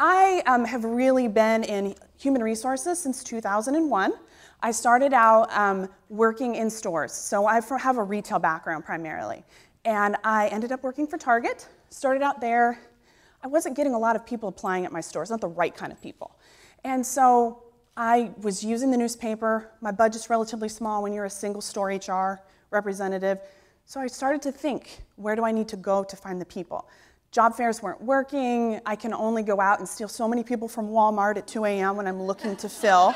I have really been in human resources since 2001. I started out working in stores, so I have a retail background primarily. And I ended up working for Target, started out there. I wasn't getting a lot of people applying at my stores, not the right kind of people. And so I was using the newspaper. My budget's relatively small when you're a single store HR representative. So I started to think, where do I need to go to find the people? Job fairs weren't working. I can only go out and steal so many people from Walmart at 2 a.m. when I'm looking to fill.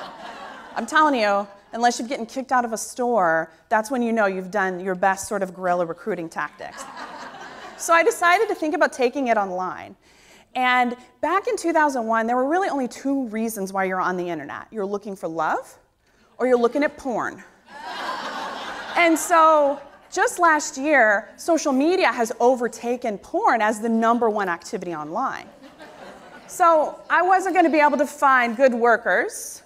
I'm telling you, unless you're getting kicked out of a store, that's when you know you've done your best sort of guerrilla recruiting tactics. So I decided to think about taking it online. And back in 2001, there were really only 2 reasons why you're on the internet. You're looking for love, or you're looking at porn. And so just last year, social media has overtaken porn as the #1 activity online. So I wasn't going to be able to find good workers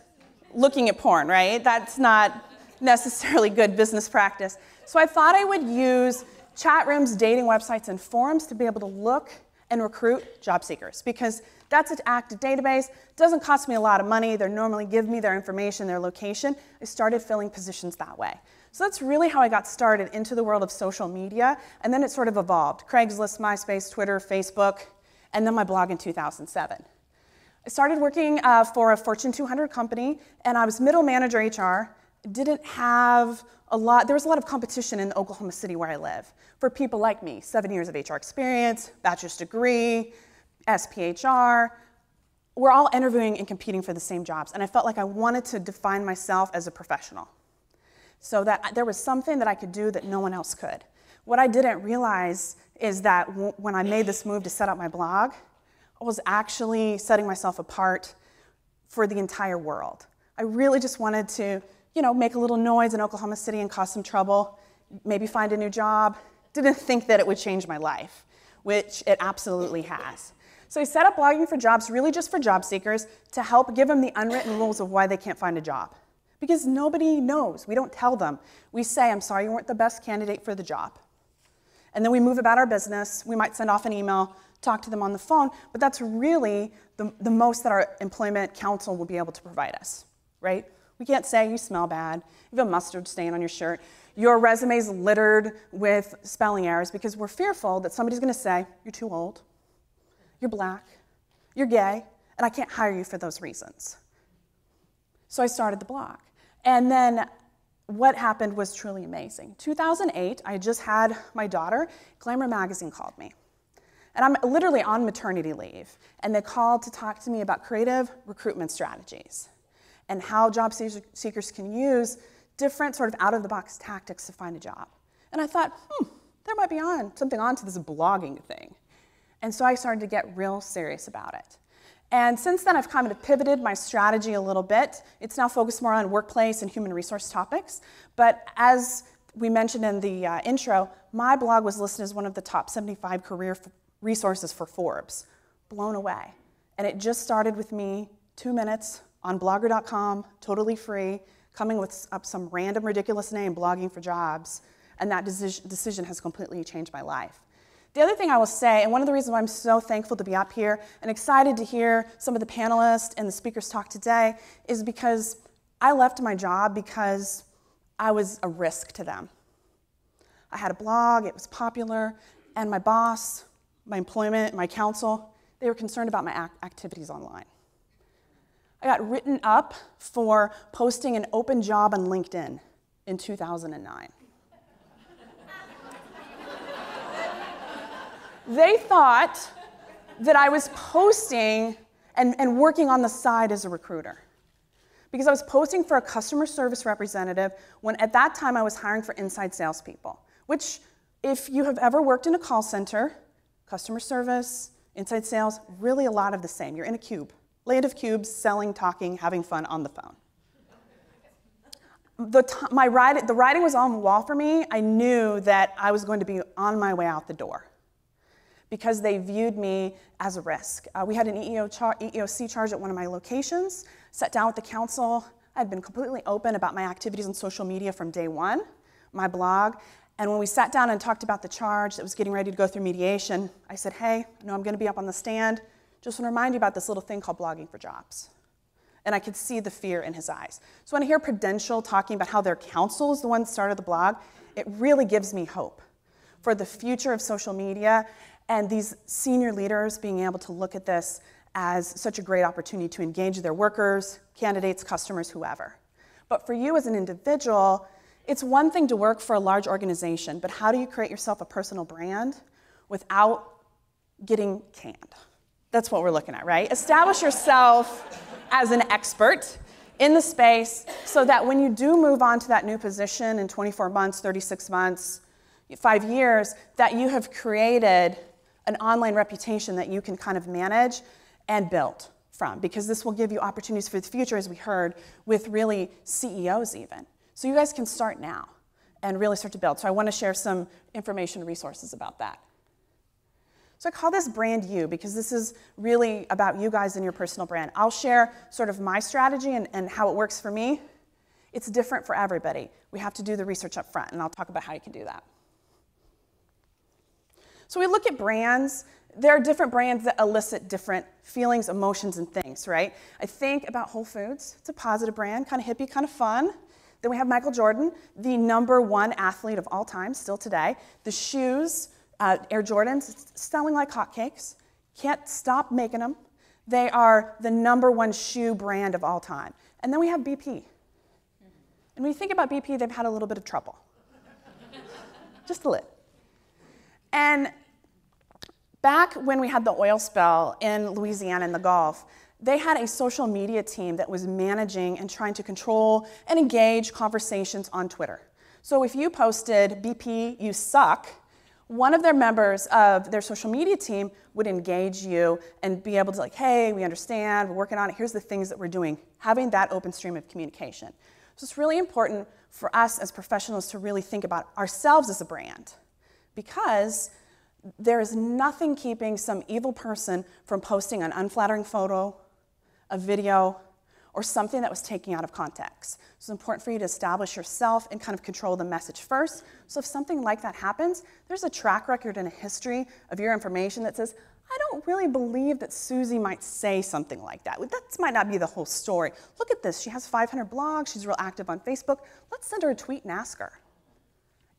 looking at porn, right? That's not necessarily good business practice. So I thought I would use chat rooms, dating websites, and forums to be able to look and recruit job seekers, because that's an active database. It doesn't cost me a lot of money. They normally give me their information, their location. I started filling positions that way. So that's really how I got started into the world of social media, and then it sort of evolved. Craigslist, MySpace, Twitter, Facebook, and then my blog in 2007. I started working for a Fortune 200 company, and I was middle manager HR. Didn't have a lot, there was a lot of competition in Oklahoma City where I live for people like me, 7 years of HR experience, bachelor's degree, SPHR. We're all interviewing and competing for the same jobs, and I felt like I wanted to define myself as a professional, so that there was something that I could do that no one else could. What I didn't realize is that when I made this move to set up my blog, I was actually setting myself apart for the entire world. I really just wanted to, make a little noise in Oklahoma City and cause some trouble, maybe find a new job. Didn't think that it would change my life, which it absolutely has. So I set up blogging for jobs, really just for job seekers, to help give them the unwritten rules of why they can't find a job. Because nobody knows. We don't tell them. We say, I'm sorry, you weren't the best candidate for the job. And then we move about our business. We might send off an email, talk to them on the phone, but that's really the most that our employment counsel will be able to provide us, right? We can't say you smell bad, you have a mustard stain on your shirt, your resume's littered with spelling errors, because we're fearful that somebody's gonna say, you're too old, you're black, you're gay, and I can't hire you for those reasons. So I started the blog. And then what happened was truly amazing. 2008, I just had my daughter. Glamour magazine called me. And I'm literally on maternity leave. And they called to talk to me about creative recruitment strategies and how job seekers can use different sort of out-of-the-box tactics to find a job. And I thought, there might be something on to this blogging thing. And so I started to get real serious about it. And since then, I've kind of pivoted my strategy a little bit. It's now focused more on workplace and human resource topics. But as we mentioned in the intro, my blog was listed as one of the top 75 career resources for Forbes. Blown away. And it just started with me, 2 minutes on blogger.com, totally free, coming with up some random ridiculous name, blogging for jobs. And that decision has completely changed my life. The other thing I will say, and one of the reasons why I'm so thankful to be up here and excited to hear some of the panelists and the speakers talk today, is because I left my job because I was a risk to them. I had a blog, it was popular, and my boss, my employment, my counsel, they were concerned about my activities online. I got written up for posting an open job on LinkedIn in 2009. They thought that I was posting and working on the side as a recruiter, because I was posting for a customer service representative when at that time I was hiring for inside salespeople, which if you have ever worked in a call center, customer service, inside sales, really a lot of the same. You're in a cube, land of cubes, selling, talking, having fun on the phone. The writing was on the wall for me. I knew that I was going to be on my way out the door, because they viewed me as a risk. We had an EEOC charge at one of my locations, sat down with the council. I had been completely open about my activities on social media from day one, my blog, and when we sat down and talked about the charge that was getting ready to go through mediation, I said, hey, I know I'm gonna be up on the stand. Just want to remind you about this little thing called blogging for jobs. And I could see the fear in his eyes. So when I hear Prudential talking about how their counsel is the one that started the blog, it really gives me hope for the future of social media and these senior leaders being able to look at this as such a great opportunity to engage their workers, candidates, customers, whoever. But for you as an individual, it's one thing to work for a large organization, but how do you create yourself a personal brand without getting canned? That's what we're looking at, right? Establish yourself as an expert in the space so that when you do move on to that new position in 24 months, 36 months, 5 years, that you have created an online reputation that you can kind of manage and build from, because this will give you opportunities for the future, as we heard, with really CEOs even. So you guys can start now and really start to build. So I want to share some information and resources about that. So I call this Brand You because this is really about you guys and your personal brand. I'll share sort of my strategy and how it works for me. It's different for everybody. We have to do the research up front, and I'll talk about how you can do that. So we look at brands. There are different brands that elicit different feelings, emotions, and things, right? I think about Whole Foods. It's a positive brand, kind of hippie, kind of fun. Then we have Michael Jordan, the #1 athlete of all time, still today. The shoes, Air Jordans, selling like hotcakes. Can't stop making them. They are the #1 shoe brand of all time. And then we have BP. And when you think about BP, they've had a little bit of trouble. Just a little. And back when we had the oil spill in Louisiana in the Gulf, they had a social media team that was managing and trying to control and engage conversations on Twitter. So if you posted, BP, you suck, one of their members of their social media team would engage you and be able to like, hey, we understand, we're working on it, here's the things that we're doing, having that open stream of communication. So it's really important for us as professionals to really think about ourselves as a brand, because there is nothing keeping some evil person from posting an unflattering photo, a video, or something that was taken out of context. So it's important for you to establish yourself and kind of control the message first. So if something like that happens, there's a track record and a history of your information that says, I don't really believe that Susie might say something like that. That might not be the whole story. Look at this, she has 500 blogs, she's real active on Facebook. Let's send her a tweet and ask her.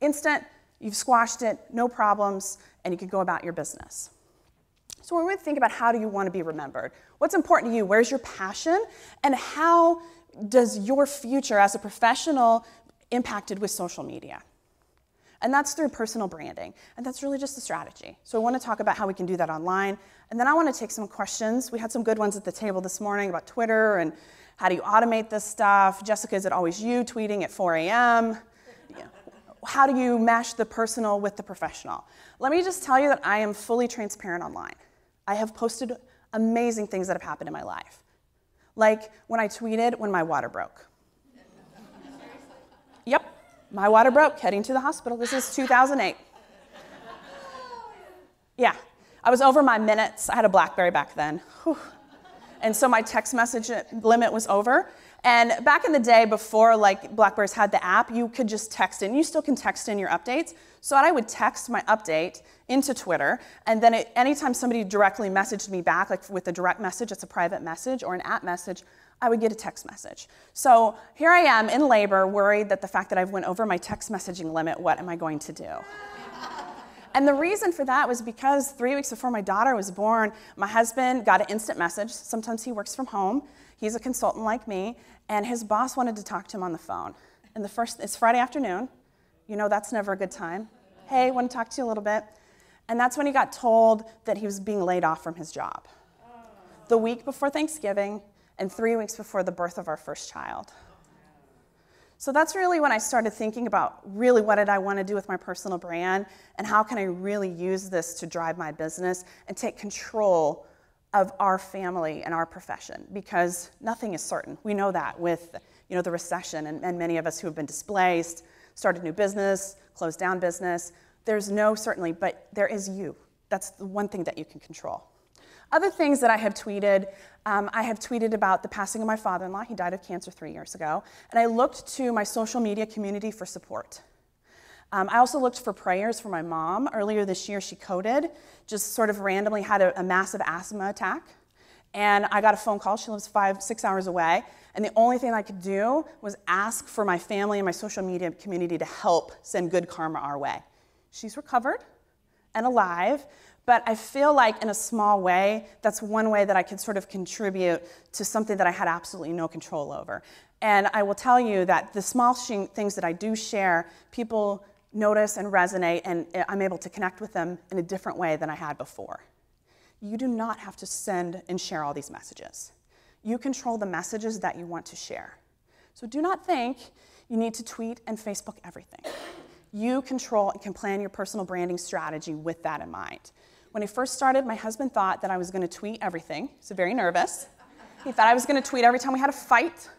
Instant, you've squashed it, no problems, and you can go about your business. So when we think about how do you want to be remembered, what's important to you, where's your passion, and how does your future as a professional impacted with social media? And that's through personal branding, and that's really just a strategy. So I want to talk about how we can do that online, and then I want to take some questions. We had some good ones at the table this morning about Twitter and how do you automate this stuff. Jessica, is it always you tweeting at 4 a.m.? How do you mesh the personal with the professional? Let me just tell you that I am fully transparent online. I have posted amazing things that have happened in my life. Like when I tweeted when my water broke. Yep, my water broke, heading to the hospital. This is 2008. Yeah, I was over my minutes. I had a BlackBerry back then. Whew. And so my text message limit was over. And back in the day, before like BlackBerries had the app, you could just text in. You still can text in your updates. So I would text my update into Twitter, and then anytime somebody directly messaged me back, like with a direct message, it's a private message, or an app message, I would get a text message. So here I am in labor, worried that the fact that I've went over my text messaging limit, what am I going to do? And the reason for that was because 3 weeks before my daughter was born, my husband got an instant message. Sometimes he works from home. He's a consultant like me, and his boss wanted to talk to him on the phone. And it's Friday afternoon. You know that's never a good time. Hey, want to talk to you a little bit? And that's when he got told that he was being laid off from his job. The week before Thanksgiving, and 3 weeks before the birth of our first child. So that's really when I started thinking about really what did I want to do with my personal brand, and how can I really use this to drive my business and take control of our family and our profession, because nothing is certain. We know that with the recession and many of us who have been displaced, started new business, closed down business. There's no certainty, but there is you. That's the one thing that you can control. Other things that I have tweeted about the passing of my father-in-law. He died of cancer 3 years ago. And I looked to my social media community for support. I also looked for prayers for my mom. Earlier this year, she coded, just sort of randomly had a massive asthma attack. And I got a phone call. She lives 5-6 hours away. And the only thing I could do was ask for my family and my social media community to help send good karma our way. She's recovered and alive, but I feel like in a small way, that's one way that I could sort of contribute to something that I had absolutely no control over. And I will tell you that the small things that I do share, people notice and resonate, and I'm able to connect with them in a different way than I had before. You do not have to send and share all these messages. You control the messages that you want to share. So do not think you need to tweet and Facebook everything. You control and can plan your personal branding strategy with that in mind. When I first started, my husband thought that I was going to tweet everything. He was very nervous. He thought I was going to tweet every time we had a fight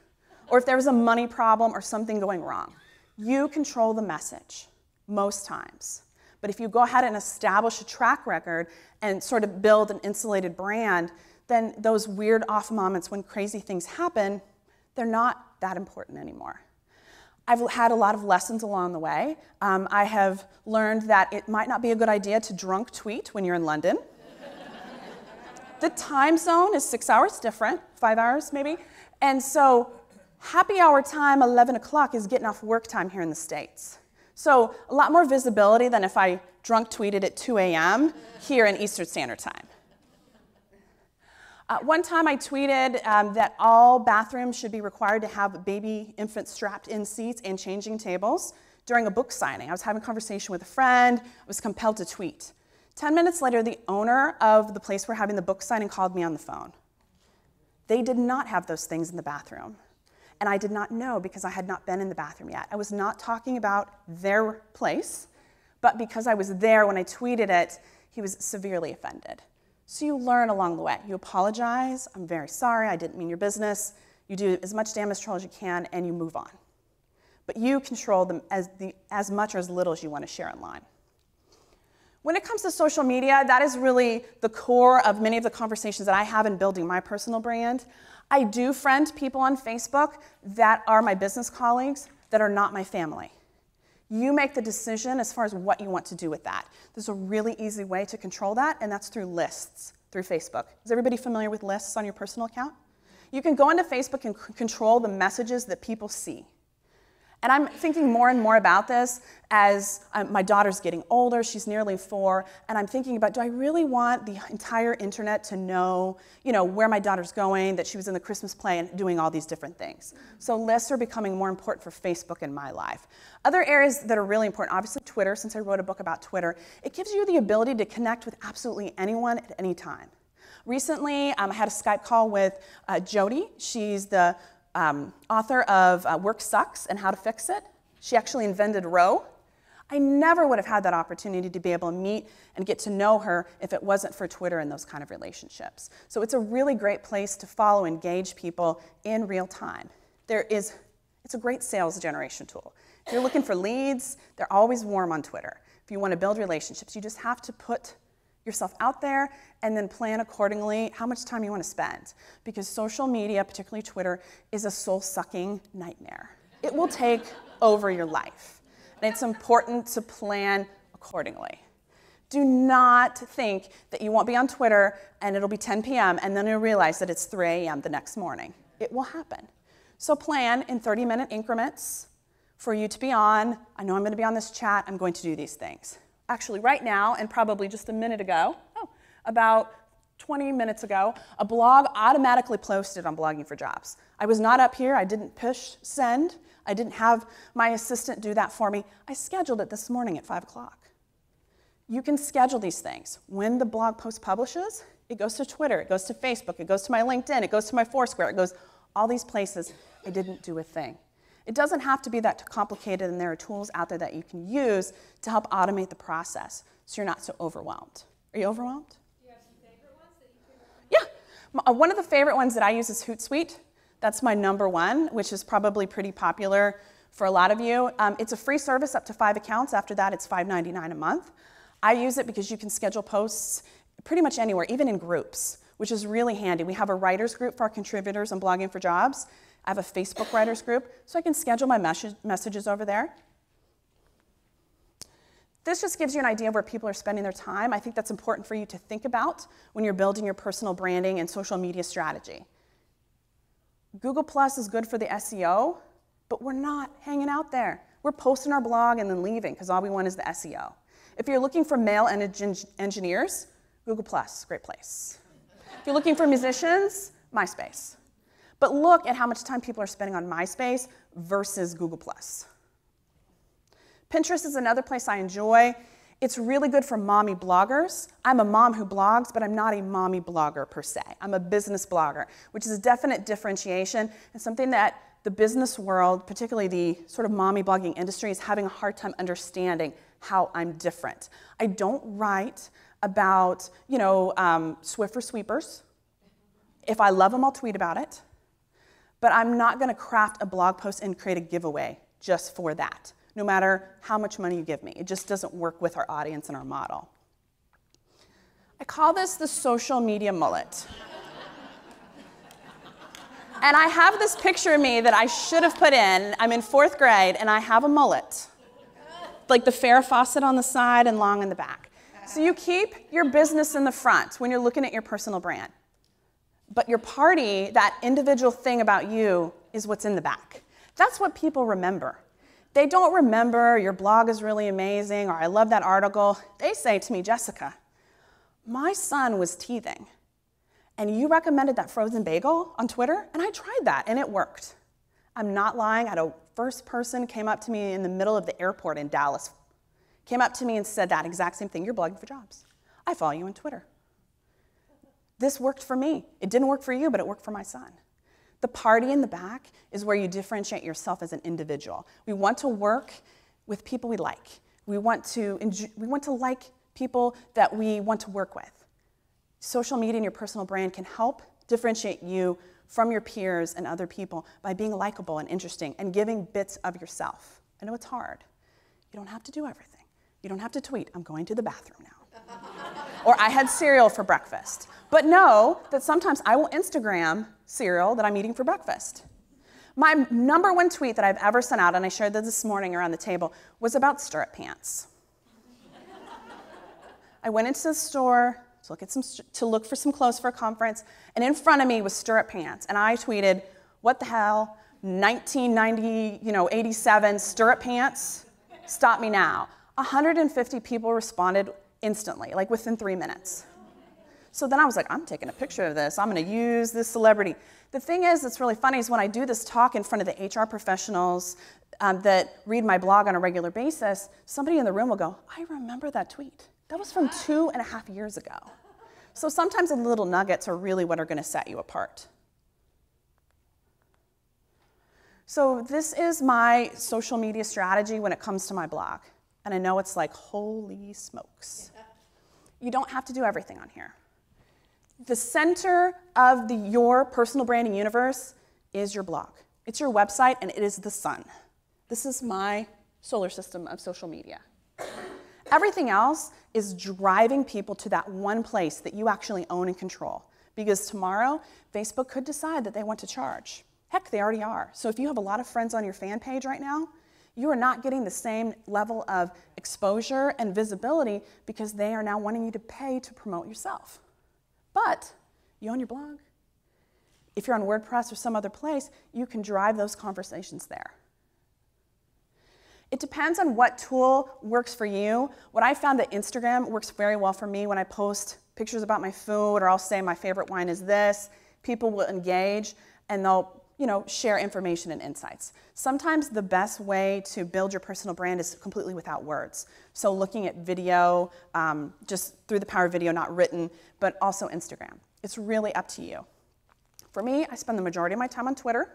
or if there was a money problem or something going wrong. You control the message most times. But if you go ahead and establish a track record and sort of build an insulated brand, then those weird off moments when crazy things happen, they're not that important anymore. I've had a lot of lessons along the way. I have learned that it might not be a good idea to drunk tweet when you're in London. The time zone is 6 hours different, 5 hours maybe. And so happy hour time, 11 o'clock, is getting off work time here in the States. So a lot more visibility than if I drunk tweeted at 2 a.m. here in Eastern Standard Time. One time I tweeted that all bathrooms should be required to have baby infants strapped in seats and changing tables during a book signing. I was having a conversation with a friend. I was compelled to tweet. 10 minutes later, the owner of the place we're having the book signing called me on the phone. They did not have those things in the bathroom. And I did not know because I had not been in the bathroom yet. I was not talking about their place, but because I was there when I tweeted it, he was severely offended. So you learn along the way. You apologize. I'm very sorry. I didn't mean your business. You do as much damage control as you can, and you move on. But you control them as much or as little as you want to share online. When it comes to social media, that is really the core of many of the conversations that I have in building my personal brand. I do friend people on Facebook that are my business colleagues that are not my family. You make the decision as far as what you want to do with that. There's a really easy way to control that, and that's through lists, through Facebook. Is everybody familiar with lists on your personal account? You can go into Facebook and control the messages that people see. And I'm thinking more and more about this as my daughter's getting older. She's nearly 4, and I'm thinking about, do I really want the entire internet to know, where my daughter's going, that she was in the Christmas play and doing all these different things? So lists are becoming more important for Facebook in my life. Other areas that are really important, obviously Twitter, since I wrote a book about Twitter, it gives you the ability to connect with absolutely anyone at any time. Recently, I had a Skype call with Jody. She's the author of Work Sucks and How to Fix It. She actually invented Row. I never would have had that opportunity to be able to meet and get to know her if it wasn't for Twitter and those kind of relationships. So it's a really great place to follow, engage people in real time. It's a great sales generation tool. If you're looking for leads, they're always warm on Twitter. If you want to build relationships, you just have to put yourself out there and then plan accordingly how much time you want to spend. Because social media, particularly Twitter, is a soul-sucking nightmare. It will take over your life. And it's important to plan accordingly. Do not think that you won't be on Twitter and it'll be 10 p.m. and then you'll realize that it's 3 a.m. the next morning. It will happen. So plan in 30-minute increments for you to be on. I know I'm going to be on this chat. I'm going to do these things. Actually, right now, and probably just a minute ago, about 20 minutes ago, a blog automatically posted on Blogging for Jobs. I was not up here. I didn't push send. I didn't have my assistant do that for me. I scheduled it this morning at 5 o'clock. You can schedule these things. When the blog post publishes, it goes to Twitter, it goes to Facebook, it goes to my LinkedIn, it goes to my Foursquare, it goes all these places. I didn't do a thing. It doesn't have to be that complicated, and there are tools out there that you can use to help automate the process so you're not so overwhelmed. Are you overwhelmed? Do you have some favorite ones that you can Yeah. One of the favorite ones that I use is Hootsuite. That's my #1, which is probably pretty popular for a lot of you. It's a free service up to 5 accounts. After that, it's $5.99 a month. I use it because you can schedule posts pretty much anywhere, even in groups, which is really handy. We have a writers group for our contributors on Blogging for Jobs. I have a Facebook writers group, so I can schedule my messages over there. This just gives you an idea of where people are spending their time. I think that's important for you to think about when you're building your personal branding and social media strategy. Google Plus is good for the SEO, but we're not hanging out there. We're posting our blog and then leaving because all we want is the SEO. If you're looking for male engineers, Google Plus, great place. If you're looking for musicians, MySpace. But look at how much time people are spending on MySpace versus Google Plus. Pinterest is another place I enjoy. It's really good for mommy bloggers. I'm a mom who blogs, but I'm not a mommy blogger per se. I'm a business blogger, which is a definite differentiation and something that the business world, particularly the sort of mommy blogging industry, is having a hard time understanding how I'm different. I don't write about, Swiffer sweepers. If I love them, I'll tweet about it. But I'm not going to craft a blog post and create a giveaway just for that, no matter how much money you give me. It just doesn't work with our audience and our model. I call this the social media mullet. And I have this picture of me that I should have put in. I'm in 4th grade, and I have a mullet, like the Farrah Fawcett on the side and long in the back. So you keep your business in the front when you're looking at your personal brand. But your party, that individual thing about you, is what's in the back. That's what people remember. They don't remember your blog is really amazing or I love that article. They say to me, Jessica, my son was teething and you recommended that frozen bagel on Twitter and I tried that and it worked. I'm not lying. I had a first person came up to me in the middle of the airport in Dallas, came up to me and said that exact same thing. You're blogging for jobs. I follow you on Twitter. This worked for me. It didn't work for you, but it worked for my son. The party in the back is where you differentiate yourself as an individual. We want to work with people we like. We want to like people that we want to work with. Social media and your personal brand can help differentiate you from your peers and other people by being likable and interesting and giving bits of yourself. I know it's hard. You don't have to do everything. You don't have to tweet, I'm going to the bathroom now. Or I had cereal for breakfast. But know that sometimes I will Instagram cereal that I'm eating for breakfast. My #1 tweet that I've ever sent out, and I shared this morning around the table, was about stirrup pants. I went into the store to look for some clothes for a conference, and in front of me was stirrup pants, and I tweeted, what the hell, 1987 stirrup pants? Stop me now. 150 people responded instantly, like within 3 minutes. So then I was like, I'm taking a picture of this. I'm going to use this celebrity. The thing is, that's really funny is when I do this talk in front of the HR professionals that read my blog on a regular basis, somebody in the room will go, I remember that tweet. That was from 2.5 years ago. So sometimes the little nuggets are really what are going to set you apart. So this is my social media strategy when it comes to my blog. And I know it's like, holy smokes. You don't have to do everything on here. The center of your personal branding universe is your blog. It's your website, and it is the sun. This is my solar system of social media. Everything else is driving people to that one place that you actually own and control. Because tomorrow, Facebook could decide that they want to charge. Heck, they already are. So if you have a lot of friends on your fan page right now, you are not getting the same level of exposure and visibility because they are now wanting you to pay to promote yourself. But you own your blog. If you're on WordPress or some other place, you can drive those conversations there. It depends on what tool works for you. What I found that Instagram works very well for me when I post pictures about my food, or I'll say my favorite wine is this. People will engage and they'll share information and insights. Sometimes the best way to build your personal brand is completely without words. So looking at video, just through the power of video, not written, but also Instagram. It's really up to you. For me, I spend the majority of my time on Twitter.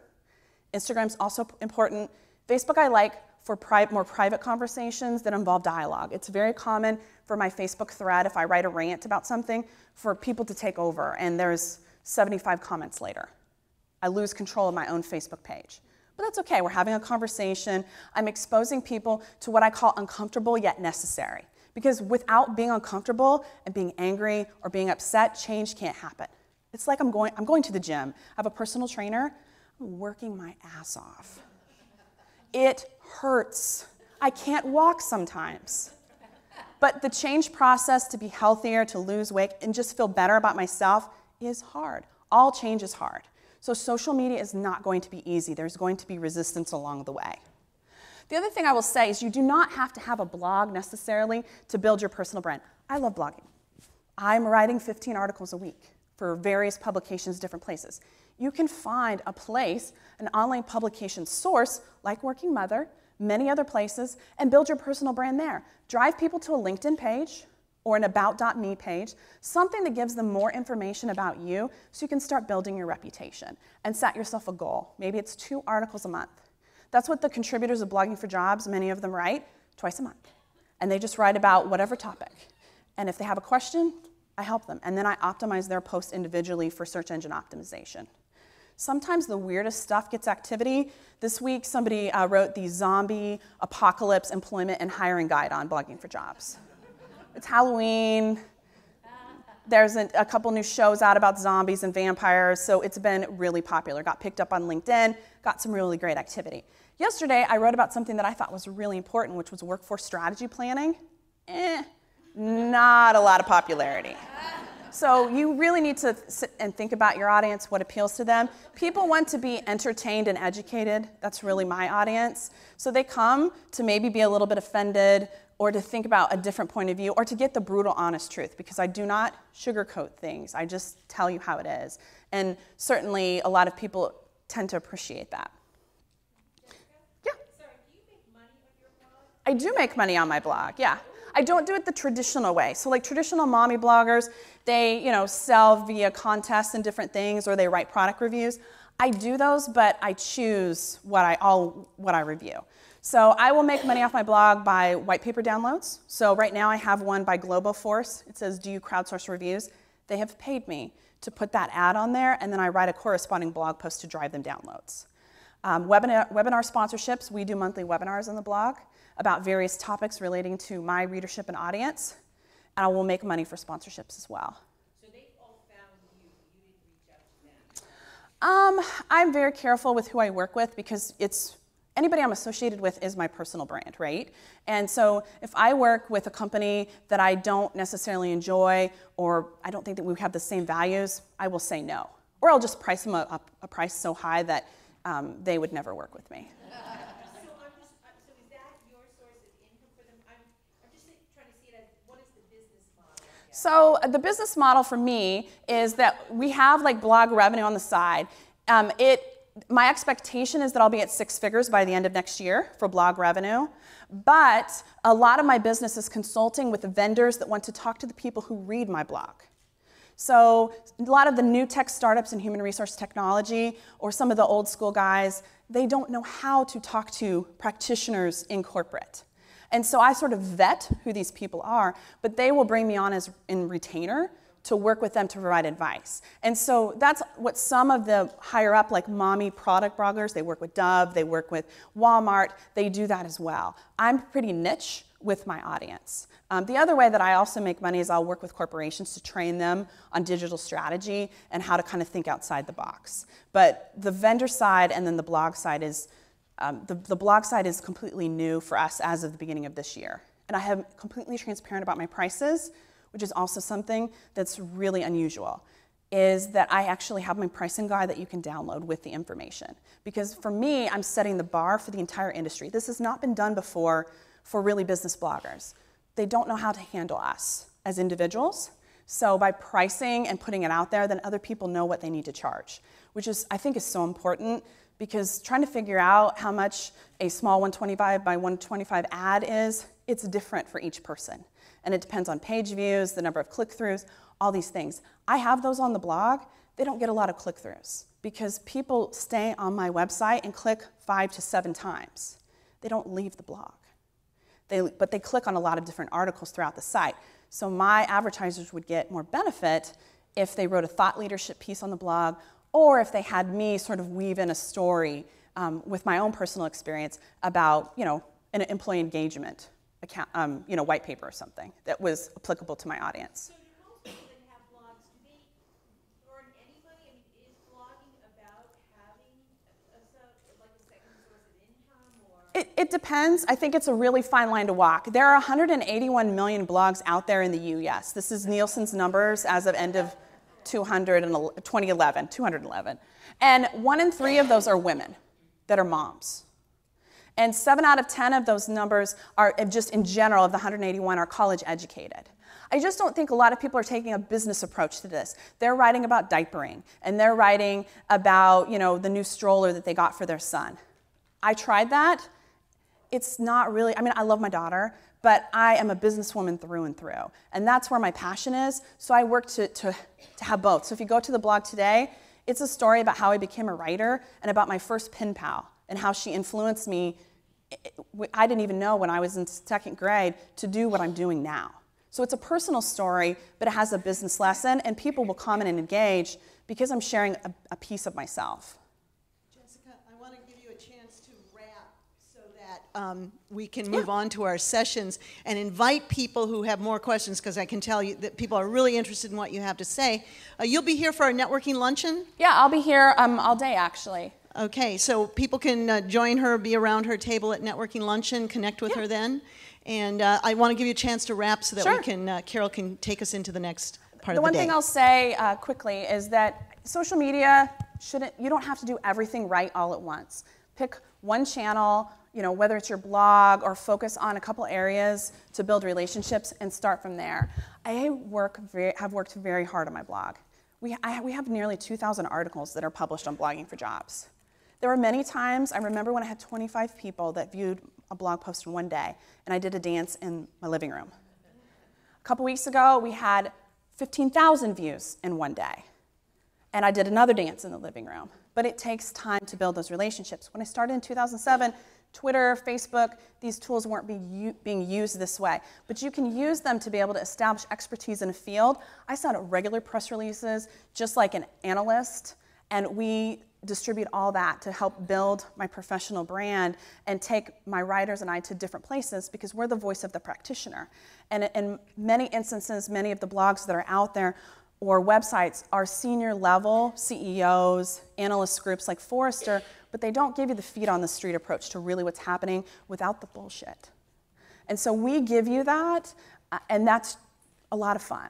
Instagram's also important. Facebook I like for more private conversations that involve dialogue. It's very common for my Facebook thread, if I write a rant about something, for people to take over, and there's 75 comments later. I lose control of my own Facebook page. But that's okay, we're having a conversation. I'm exposing people to what I call uncomfortable yet necessary. Because without being uncomfortable and being angry or being upset, change can't happen. It's like I'm going to the gym. I have a personal trainer. I'm working my ass off. It hurts. I can't walk sometimes. But the change process to be healthier, to lose weight, and just feel better about myself is hard. All change is hard. So social media is not going to be easy. There's going to be resistance along the way. The other thing I will say is you do not have to have a blog necessarily to build your personal brand. I love blogging. I'm writing 15 articles a week for various publications, different places. You can find a place, an online publication source like Working Mother, many other places, and build your personal brand there. Drive people to a LinkedIn page or an about.me page, something that gives them more information about you so you can start building your reputation and set yourself a goal. Maybe it's 2 articles a month. That's what the contributors of Blogging for Jobs, many of them write twice a month. And they just write about whatever topic. And if they have a question, I help them. And then I optimize their posts individually for search engine optimization. Sometimes the weirdest stuff gets activity. This week, somebody wrote the Zombie Apocalypse Employment and Hiring Guide on Blogging for Jobs. It's Halloween. There's a couple new shows out about zombies and vampires, so it's been really popular. Got picked up on LinkedIn, got some really great activity. Yesterday, I wrote about something that I thought was really important, which was workforce strategy planning. Not a lot of popularity. So you really need to sit and think about your audience, what appeals to them. People want to be entertained and educated. That's really my audience. So they come to maybe be a little bit offended or to think about a different point of view or to get the brutal, honest truth, because I do not sugarcoat things. I just tell you how it is. And certainly a lot of people tend to appreciate that. Yeah. Sorry, do you make money on your blog? I do make money on my blog, yeah. I don't do it the traditional way. So like traditional mommy bloggers, they sell via contests and different things, or they write product reviews. I do those, but I choose what I review. So I will make money off my blog by white paper downloads. So right now I have one by Globoforce. It says, do you crowdsource reviews? They have paid me to put that ad on there, and then I write a corresponding blog post to drive them downloads. Webinar sponsorships, we do monthly webinars on the blog about various topics relating to my readership and audience, and I will make money for sponsorships as well. So they all found you, you didn't reach out to them? I'm very careful with who I work with because anybody I'm associated with is my personal brand, right? And so if I work with a company that I don't necessarily enjoy or I don't think that we have the same values, I will say no. Or I'll just price them a price so high that they would never work with me. So is that your source of income for them? I'm just trying to see it as what is the business model? So the business model for me is that we have like blog revenue on the side. My expectation is that I'll be at 6 figures by the end of next year for blog revenue. But a lot of my business is consulting with the vendors that want to talk to the people who read my blog. So a lot of the new tech startups in human resource technology or some of the old school guys, they don't know how to talk to practitioners in corporate. And so I sort of vet who these people are, but they will bring me on as in retainer to work with them to provide advice. And so that's what some of the higher up, like mommy product bloggers, they work with Dove, they work with Walmart, they do that as well. I'm pretty niche with my audience. The other way that I also make money is I'll work with corporations to train them on digital strategy and how to kind of think outside the box. But the vendor side and then the blog side is, the blog side is completely new for us as of the beginning of this year. And I am completely transparent about my prices, which is also something that's really unusual, is that I actually have my pricing guide that you can download with the information. Because for me, I'm setting the bar for the entire industry. This has not been done before for really business bloggers. They don't know how to handle us as individuals. So by pricing and putting it out there, then other people know what they need to charge, which is, I think, is so important because trying to figure out how much a small 125 by 125 ad is, it's different for each person. And it depends on page views, the number of click-throughs, all these things. I have those on the blog. They don't get a lot of click-throughs because people stay on my website and click 5 to 7 times. They don't leave the blog. But they click on a lot of different articles throughout the site. So my advertisers would get more benefit if they wrote a thought leadership piece on the blog or if they had me sort of weave in a story with my own personal experience about an employee engagement account, white paper or something that was applicable to my audience. So do most people that have blogs, do they earn any money? I mean, is blogging about having a second source of income? Or? It depends. I think it's a really fine line to walk. There are 181 million blogs out there in the U.S. This is Nielsen's numbers as of end of 211. And 1 in 3 of those are women that are moms. And 7 out of 10 of those numbers are just in general of the 181 are college educated. I just don't think a lot of people are taking a business approach to this. They're writing about diapering, and they're writing about, the new stroller that they got for their son. I tried that. It's not really, I love my daughter, but I am a businesswoman through and through. And that's where my passion is, so I work to have both. So if you go to the blog today, it's a story about how I became a writer and about my first pen pal and how she influenced me. I didn't even know when I was in 2nd grade to do what I'm doing now. So it's a personal story, but it has a business lesson, and people will comment and engage because I'm sharing a piece of myself. Jessica, I want to give you a chance to wrap so that we can move on to our sessions and invite people who have more questions, because I can tell you that people are really interested in what you have to say. You'll be here for our networking luncheon? Yeah, I'll be here all day, actually. Okay, so people can join her, be around her table at networking luncheon, connect with her then. And I want to give you a chance to wrap so that we can, Carol can take us into the next part of the day. The one thing I'll say quickly is that social media you don't have to do everything right all at once. Pick one channel, whether it's your blog, or focus on a couple areas to build relationships and start from there. I have worked very hard on my blog. We have nearly 2,000 articles that are published on Blogging for Jobs. There were many times, I remember when I had 25 people that viewed a blog post in one day, and I did a dance in my living room. A couple weeks ago, we had 15,000 views in one day, and I did another dance in the living room. But it takes time to build those relationships. When I started in 2007, Twitter, Facebook, these tools weren't being used this way. But you can use them to be able to establish expertise in a field. I send out regular press releases, just like an analyst, and we distribute all that to help build my professional brand and take my writers and I to different places, because we're the voice of the practitioner. And in many instances, many of the blogs that are out there or websites are senior level CEOs, analyst groups like Forrester, but they don't give you the feet on the street approach to really what's happening without the bullshit. And so we give you that, and that's a lot of fun.